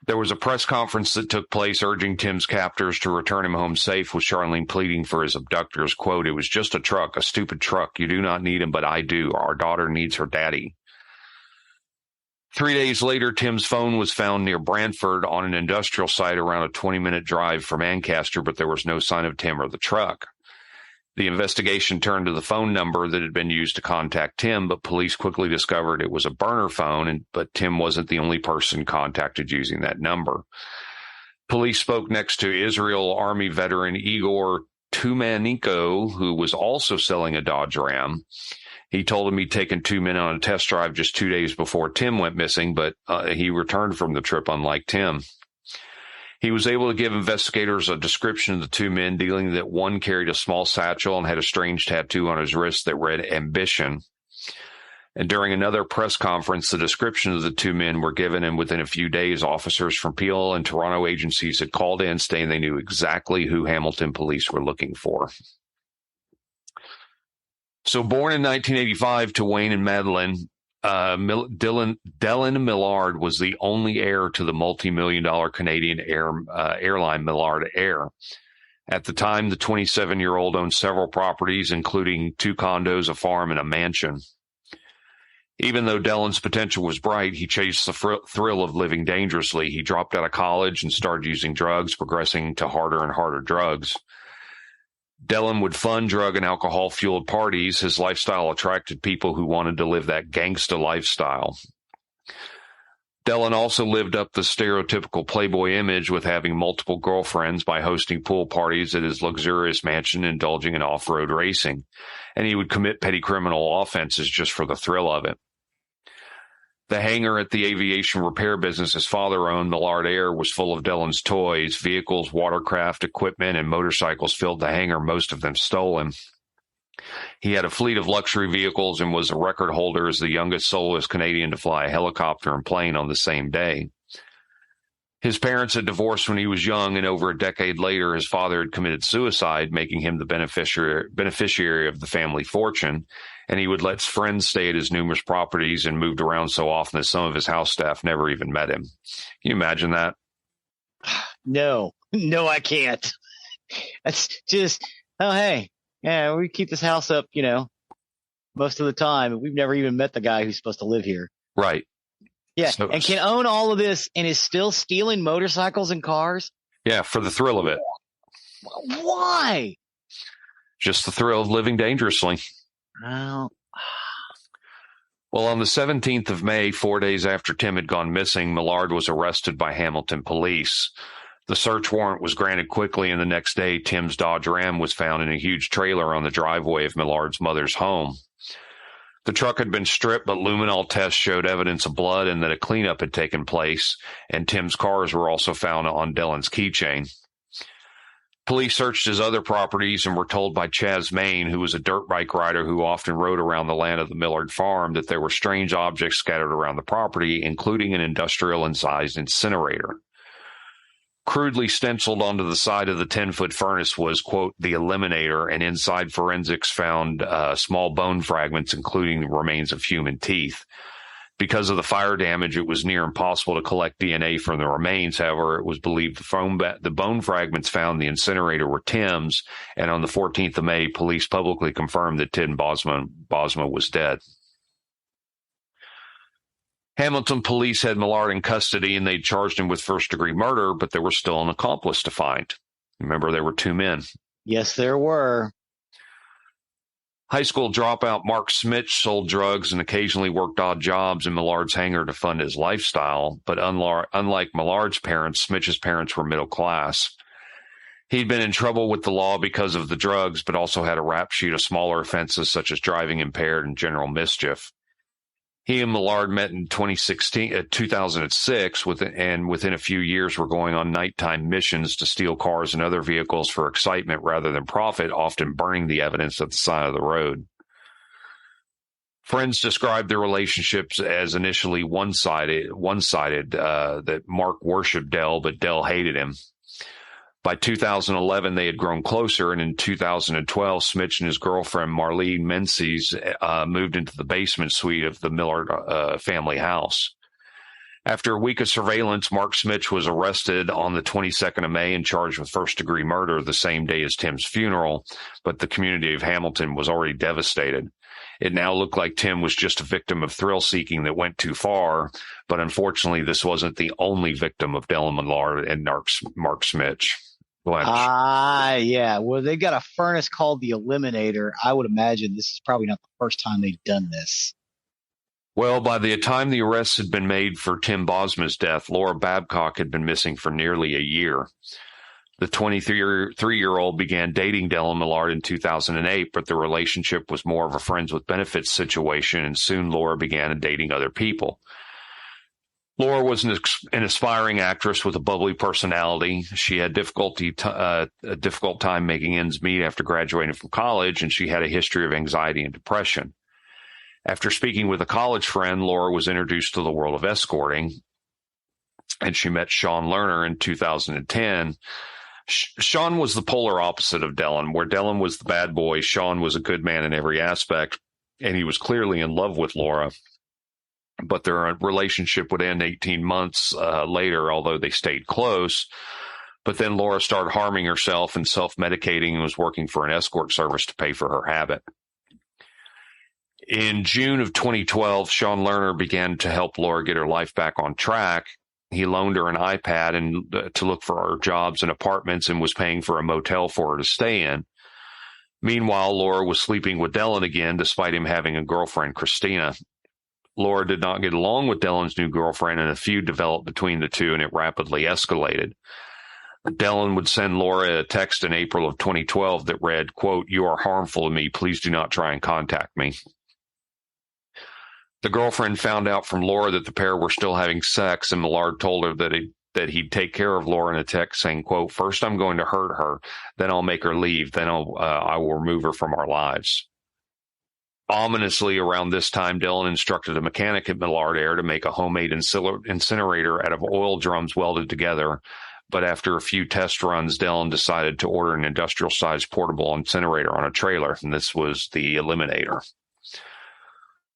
A: There was a press conference that took place urging Tim's captors to return him home safe, with Charlene pleading for his abductors. Quote, "It was just a truck, a stupid truck. You do not need him, but I do. Our daughter needs her daddy." 3 days later, Tim's phone was found near Brantford on an industrial site around a 20-minute drive from Ancaster, but there was no sign of Tim or the truck. The investigation turned to the phone number that had been used to contact Tim, but police quickly discovered it was a burner phone, but Tim wasn't the only person contacted using that number. Police spoke next to Israel Army veteran Igor Tumanenko, who was also selling a Dodge Ram. He told him he'd taken 2 men on a test drive just 2 days before Tim went missing, but he returned from the trip unlike Tim. He was able to give investigators a description of the 2 men, dealing that one carried a small satchel and had a strange tattoo on his wrist that read "Ambition." And during another press conference, the description of the 2 men were given, and within a few days, officers from Peel and Toronto agencies had called in saying they knew exactly who Hamilton police were looking for. So born in 1985 to Wayne and Madeline, Dellen Millard was the only heir to the multi-million-dollar Canadian airline Millard Air. At the time, the 27-year-old owned several properties, including 2 condos, a farm, and a mansion. Even though Dellen's potential was bright, he chased the thrill of living dangerously. He dropped out of college and started using drugs, progressing to harder and harder drugs. Dellen would fund drug and alcohol-fueled parties. His lifestyle attracted people who wanted to live that gangsta lifestyle. Dellen also lived up the stereotypical playboy image, with having multiple girlfriends, by hosting pool parties at his luxurious mansion, indulging in off-road racing. And he would commit petty criminal offenses just for the thrill of it. The hangar at the aviation repair business his father owned, Millard Air, was full of Dellen's toys. Vehicles, watercraft, equipment, and motorcycles filled the hangar, most of them stolen. He had a fleet of luxury vehicles and was a record holder as the youngest soloist Canadian to fly a helicopter and plane on the same day. His parents had divorced when he was young, and over a decade later, his father had committed suicide, making him the beneficiary of the family fortune, and he would let friends stay at his numerous properties and moved around so often that some of his house staff never even met him. Can you imagine that?
C: No, I can't. That's just, oh, hey, yeah, we keep this house up, most of the time. We've never even met the guy who's supposed to live here.
A: Right.
C: Yeah, and can own all of this and is still stealing motorcycles and cars?
A: Yeah, for the thrill of it.
C: Why?
A: Just the thrill of living dangerously.
C: Well,
A: on the 17th of May, 4 days after Tim had gone missing, Millard was arrested by Hamilton police. The search warrant was granted quickly, and the next day, Tim's Dodge Ram was found in a huge trailer on the driveway of Millard's mother's home. The truck had been stripped, but luminol tests showed evidence of blood and that a cleanup had taken place, and Tim's cars were also found on Dellen's keychain. Police searched his other properties and were told by Chaz Main, who was a dirt bike rider who often rode around the land of the Millard farm, that there were strange objects scattered around the property, including an industrial-sized incinerator. Crudely stenciled onto the side of the 10-foot furnace was, quote, "the Eliminator," and inside forensics found small bone fragments, including the remains of human teeth. Because of the fire damage, it was near impossible to collect DNA from the remains. However, it was believed the bone fragments found in the incinerator were Tim's, and on the 14th of May, police publicly confirmed that Tim Bosma was dead. Hamilton police had Millard in custody, and they charged him with first-degree murder, but there was still an accomplice to find. Remember, there were 2 men.
C: Yes, there were.
A: High school dropout Mark Smitch sold drugs and occasionally worked odd jobs in Millard's hangar to fund his lifestyle, but unlike Millard's parents, Smitch's parents were middle class. He'd been in trouble with the law because of the drugs, but also had a rap sheet of smaller offenses such as driving impaired and general mischief. He and Millard met in 2006, and within a few years were going on nighttime missions to steal cars and other vehicles for excitement rather than profit, often burning the evidence at the side of the road. Friends described their relationships as initially one-sided, that Mark worshipped Dell, but Dell hated him. By 2011, they had grown closer, and in 2012, Smitch and his girlfriend, Marlene Menzies, moved into the basement suite of the Millard family house. After a week of surveillance, Mark Smitch was arrested on the 22nd of May and charged with first-degree murder the same day as Tim's funeral, but the community of Hamilton was already devastated. It now looked like Tim was just a victim of thrill-seeking that went too far, but unfortunately, this wasn't the only victim of Dellen Millard and Mark Smitch.
C: Yeah. Well, they've got a furnace called the Eliminator. I would imagine this is probably not the first time they've done this.
A: Well, by the time the arrests had been made for Tim Bosma's death, Laura Babcock had been missing for nearly a year. The 23-year-old began dating Dellen Millard in 2008, but the relationship was more of a friends with benefits situation, and soon Laura began dating other people. Laura was an aspiring actress with a bubbly personality. She had a difficult time making ends meet after graduating from college, and she had a history of anxiety and depression. After speaking with a college friend, Laura was introduced to the world of escorting, and she met Sean Lerner in 2010. Sean was the polar opposite of Dellen. Where Dellen was the bad boy, Sean was a good man in every aspect, and he was clearly in love with Laura. But their relationship would end 18 months later, although they stayed close. But then Laura started harming herself and self-medicating and was working for an escort service to pay for her habit. In June of 2012, Sean Lerner began to help Laura get her life back on track. He loaned her an iPad and to look for her jobs and apartments and was paying for a motel for her to stay in. Meanwhile, Laura was sleeping with Dellen again, despite him having a girlfriend, Christina. Laura did not get along with Dellen's new girlfriend, and a feud developed between the two, and it rapidly escalated. Dellen would send Laura a text in April of 2012 that read, quote, "You are harmful to me. Please do not try and contact me." The girlfriend found out from Laura that the pair were still having sex, and Millard told her that he'd take care of Laura in a text saying, quote, "First I'm going to hurt her, then I'll make her leave, then I will remove her from our lives." Ominously, around this time, Dellen instructed a mechanic at Millard Air to make a homemade incinerator out of oil drums welded together. But after a few test runs, Dellen decided to order an industrial-sized portable incinerator on a trailer, and this was the Eliminator.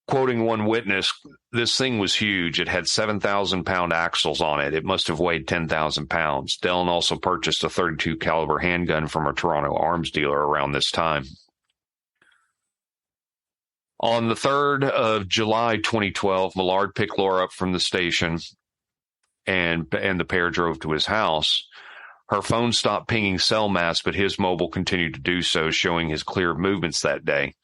A: Quoting one witness, "This thing was huge. It had 7,000-pound axles on it. It must have weighed 10,000 pounds. Dellen also purchased a .32 caliber handgun from a Toronto arms dealer around this time. On the 3rd of July, 2012, Millard picked Laura up from the station, and the pair drove to his house. Her phone stopped pinging cell mass, but his mobile continued to do so, showing his clear movements that day.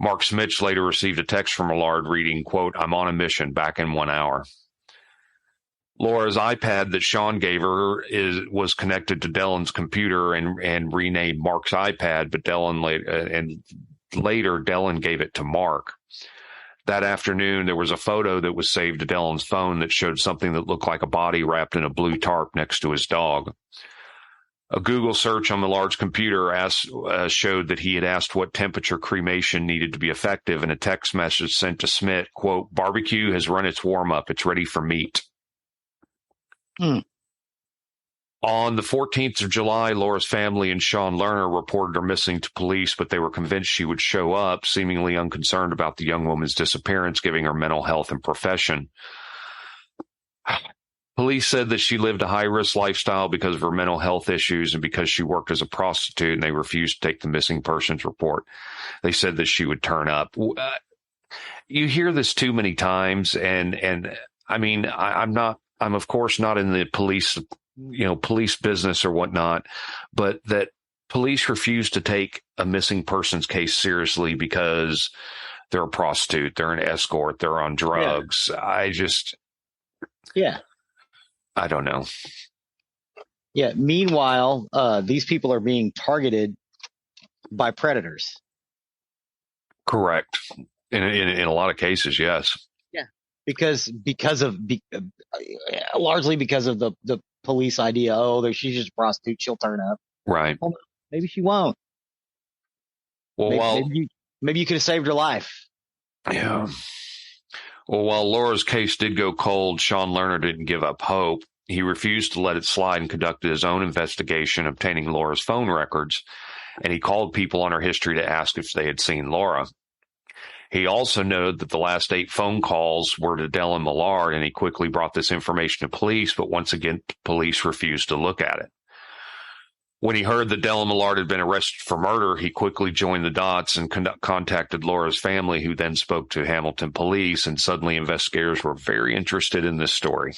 A: Mark Smitch later received a text from Millard reading, quote, "I'm on a mission, back in 1 hour." Laura's iPad that Sean gave her was connected to Dellen's computer and renamed Mark's iPad, but later Dellen gave it to Mark. That afternoon, there was a photo that was saved to Dellen's phone that showed something that looked like a body wrapped in a blue tarp next to his dog. A Google search on Millard's computer showed that he had asked what temperature cremation needed to be effective, and a text message sent to Smith, quote, "Barbecue has run its warm-up. It's ready for meat." On the 14th of July, Laura's family and Sean Lerner reported her missing to police, but they were convinced she would show up, seemingly unconcerned about the young woman's disappearance, given her mental health and profession. Police said that she lived a high-risk lifestyle because of her mental health issues and because she worked as a prostitute, and they refused to take the missing persons report. They said that she would turn up. You hear this too many times, and I mean, I'm of course not in the police business or whatnot, but that police refuse to take a missing persons case seriously because they're a prostitute, they're an escort, they're on drugs.
C: Yeah.
A: I don't know.
C: Yeah. Meanwhile, these people are being targeted by predators.
A: Correct. In a lot of cases, yes.
C: Yeah. Largely because of the police idea. Oh, she's just a prostitute. She'll turn up.
A: Right.
C: Well, maybe she won't.
A: Well,
C: maybe you could have saved her life.
A: Yeah. Well, while Laura's case did go cold, Sean Lerner didn't give up hope. He refused to let it slide and conducted his own investigation, obtaining Laura's phone records, and he called people on her history to ask if they had seen Laura. He also noted that the last 8 phone calls were to Dellen Millard, and he quickly brought this information to police, but once again, police refused to look at it. When he heard that Dellen Millard had been arrested for murder, he quickly joined the dots and contacted Laura's family, who then spoke to Hamilton police, and suddenly investigators were very interested in this story.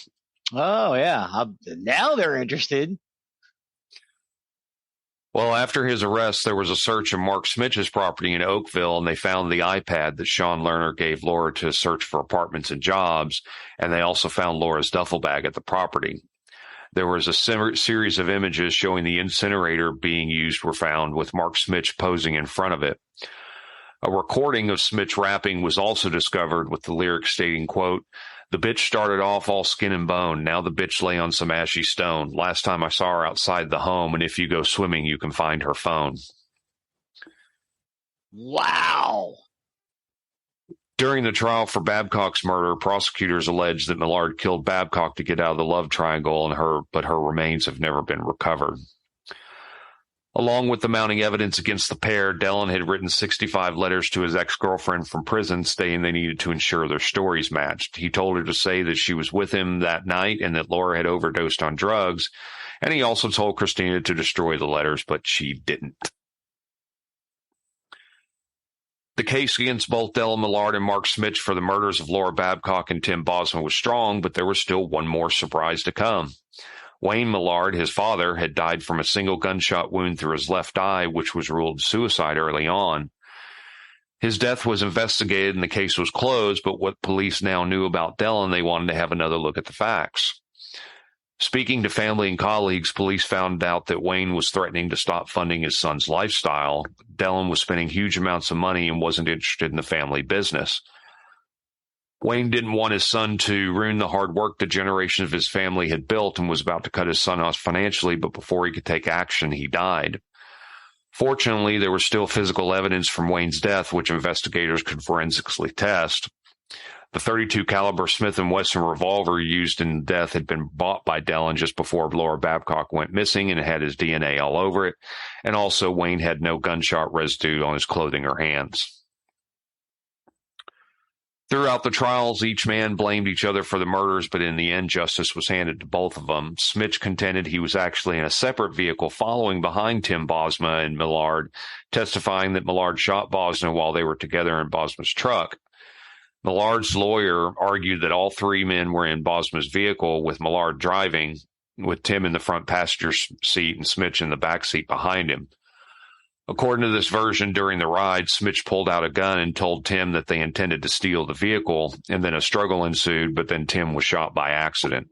C: Oh, yeah. Now they're interested.
A: Well, after his arrest, there was a search of Mark Smitch's property in Oakville, and they found the iPad that Sean Lerner gave Laura to search for apartments and jobs, and they also found Laura's duffel bag at the property. There was a series of images showing the incinerator being used were found, with Mark Smitch posing in front of it. A recording of Smitch rapping was also discovered, with the lyrics stating, quote, "The bitch started off all skin and bone. Now the bitch lay on some ashy stone. Last time I saw her outside the home, and if you go swimming, you can find her phone."
C: Wow.
A: During the trial for Babcock's murder, prosecutors alleged that Millard killed Babcock to get out of the love triangle but her remains have never been recovered. Along with the mounting evidence against the pair, Dellen had written 65 letters to his ex-girlfriend from prison stating they needed to ensure their stories matched. He told her to say that she was with him that night and that Laura had overdosed on drugs, and he also told Christina to destroy the letters, but she didn't. The case against both Dellen Millard and Mark Smitch for the murders of Laura Babcock and Tim Bosma was strong, but there was still one more surprise to come. Wayne Millard, his father, had died from a single gunshot wound through his left eye, which was ruled suicide early on. His death was investigated and the case was closed, but what police now knew about Dellen, they wanted to have another look at the facts. Speaking to family and colleagues, police found out that Wayne was threatening to stop funding his son's lifestyle. Dellen was spending huge amounts of money and wasn't interested in the family business. Wayne didn't want his son to ruin the hard work the generation of his family had built and was about to cut his son off financially, but before he could take action, he died. Fortunately, there was still physical evidence from Wayne's death, which investigators could forensically test. The .32 caliber Smith & Wesson revolver used in death had been bought by Dellen just before Laura Babcock went missing and had his DNA all over it. And also, Wayne had no gunshot residue on his clothing or hands. Throughout the trials, each man blamed each other for the murders, but in the end, justice was handed to both of them. Smitch contended he was actually in a separate vehicle following behind Tim Bosma and Millard, testifying that Millard shot Bosma while they were together in Bosma's truck. Millard's lawyer argued that all 3 men were in Bosma's vehicle, with Millard driving, with Tim in the front passenger seat and Smitch in the back seat behind him. According to this version, during the ride, Smitch pulled out a gun and told Tim that they intended to steal the vehicle, and then a struggle ensued, but then Tim was shot by accident.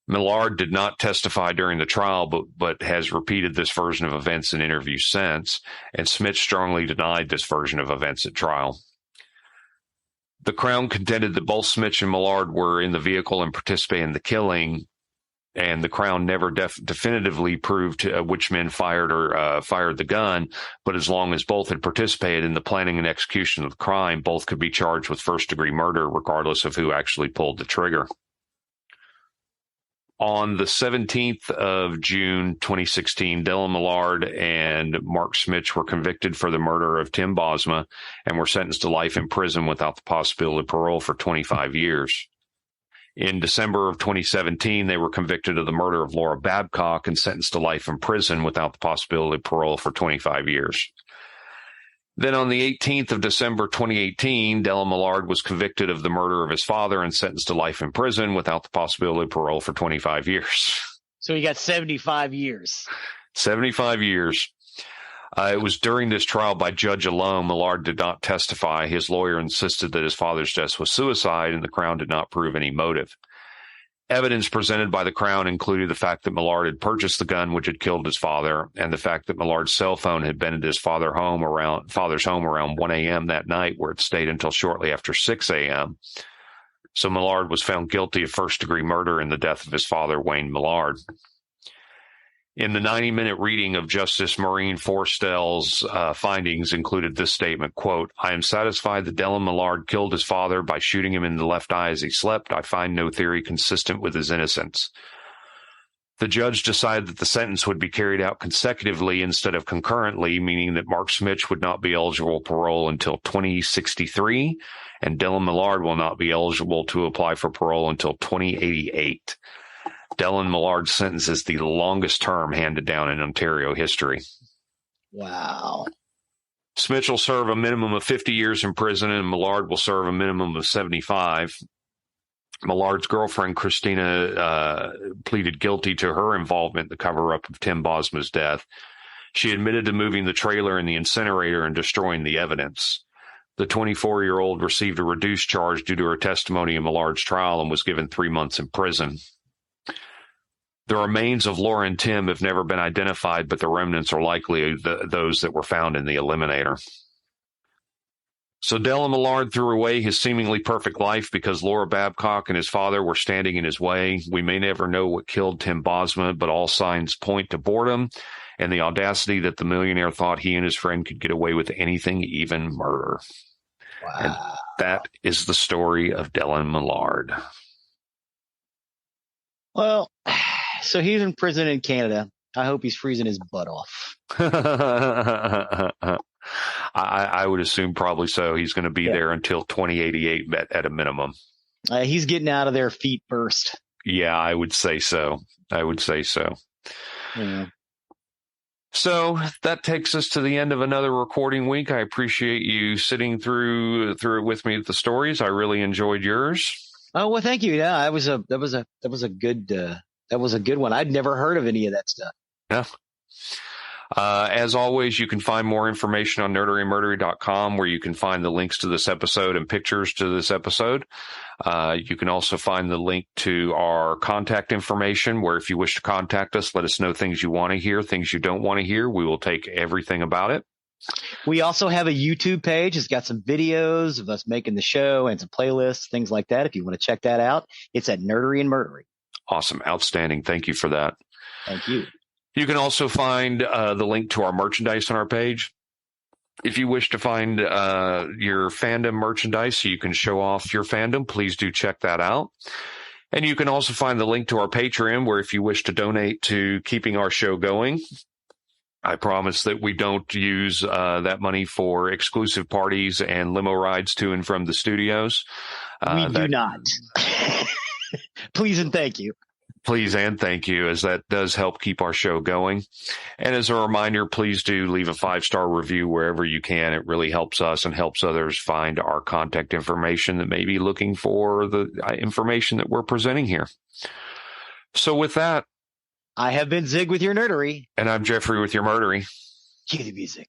A: Millard did not testify during the trial, but has repeated this version of events in interviews since, and Smitch strongly denied this version of events at trial. The Crown contended that both Smitch and Millard were in the vehicle and participated in the killing, and the Crown never definitively proved which men fired the gun, but as long as both had participated in the planning and execution of the crime, both could be charged with first-degree murder, regardless of who actually pulled the trigger. On the 17th of June 2016, Dellen Millard and Mark Smitch were convicted for the murder of Tim Bosma and were sentenced to life in prison without the possibility of parole for 25 years. In December of 2017, they were convicted of the murder of Laura Babcock and sentenced to life in prison without the possibility of parole for 25 years. Then on the 18th of December 2018, Dellen Millard was convicted of the murder of his father and sentenced to life in prison without the possibility of parole for 25 years.
C: So he got 75 years.
A: 75 years. It was during this trial by judge alone. Millard did not testify. His lawyer insisted that his father's death was suicide, and the Crown did not prove any motive. Evidence presented by the Crown included the fact that Millard had purchased the gun which had killed his father, and the fact that Millard's cell phone had been at his father's home around 1 a.m. that night, where it stayed until shortly after 6 a.m. So Millard was found guilty of first-degree murder in the death of his father, Wayne Millard. In the 90-minute reading of Justice Maureen Forstell's findings included this statement, quote, "I am satisfied that Dellen Millard killed his father by shooting him in the left eye as he slept. I find no theory consistent with his innocence." The judge decided that the sentence would be carried out consecutively instead of concurrently, meaning that Mark Smich would not be eligible for parole until 2063, and Dellen Millard will not be eligible to apply for parole until 2088. Dellen Millard's sentence is the longest term handed down in Ontario history.
C: Wow.
A: Smich will serve a minimum of 50 years in prison, and Millard will serve a minimum of 75. Millard's girlfriend, Christina, pleaded guilty to her involvement in the cover-up of Tim Bosma's death. She admitted to moving the trailer in the incinerator and destroying the evidence. The 24-year-old received a reduced charge due to her testimony in Millard's trial and was given 3 months in prison. The remains of Laura and Tim have never been identified, but the remnants are likely those that were found in the eliminator. So Dellen Millard threw away his seemingly perfect life because Laura Babcock and his father were standing in his way. We may never know what killed Tim Bosma, but all signs point to boredom and the audacity that the millionaire thought he and his friend could get away with anything, even murder.
C: Wow.
A: And that is the story of Dellen Millard.
C: Well, so he's in prison in Canada. I hope he's freezing his butt off.
A: I would assume probably so. He's going to be there until 2088 at a minimum.
C: He's getting out of there feet first.
A: Yeah, I would say so.
C: Yeah.
A: So that takes us to the end of another recording week. I appreciate you sitting through it with me at the stories. I really enjoyed yours.
C: Oh, well, thank you. Yeah, that was a good one. I'd never heard of any of that stuff.
A: Yeah. As always, you can find more information on nerderyandmurdery.com, where you can find the links to this episode and pictures to this episode. You can also find the link to our contact information, where if you wish to contact us, let us know things you want to hear, things you don't want to hear. We will take everything about it.
C: We also have a YouTube page. It's got some videos of us making the show and some playlists, things like that. If you want to check that out, it's at Nerdery and Murdery.
A: Awesome. Outstanding. Thank you for that.
C: Thank you.
A: You can also find the link to our merchandise on our page. If you wish to find your fandom merchandise so you can show off your fandom, please do check that out. And you can also find the link to our Patreon, where if you wish to donate to keeping our show going, I promise that we don't use that money for exclusive parties and limo rides to and from the studios.
C: We do not. Please and thank you.
A: Please and thank you, as that does help keep our show going. And as a reminder, please do leave a 5-star review wherever you can. It really helps us and helps others find our contact information that may be looking for the information that we're presenting here. So with that,
C: I have been Zig with your Nerdery.
A: And I'm Geoffrey with your Murdery.
C: Cue the music.